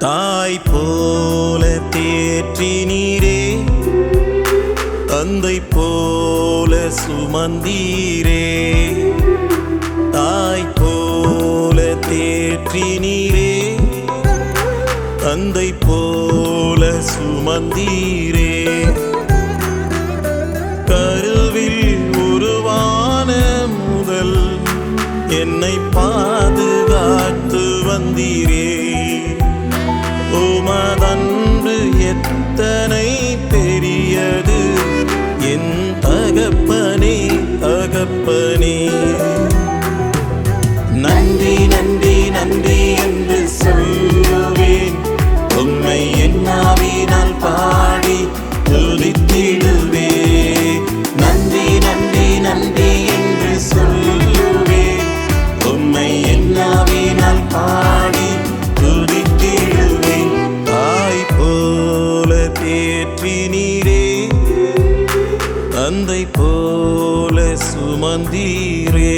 தாய் போல தேற்றினீரே, தந்தை போல சுமந்தீரே. தாய் போல தேற்றினீரே, தந்தை போல சுமந்தீரே. கருவில் உருவான முதல் என்னை பாதுகாத்து வந்தீரே. உமதன்பு எத்தனை பெரியது என் தகப்பனே, தகப்பனே. நன்றி நன்றி நன்றி என்று சொல்லுவேன், உம்மை என்னாவினால் பாடி துதித்திடுவேன். நன்றி நன்றி நன்றி என்று சொல்லுவேன், உம்மை என்னாவினால் பாடி துதித்திடுவேன். தாய் போல தேற்றினீரே, தந்தை போல சுமந்தீரே.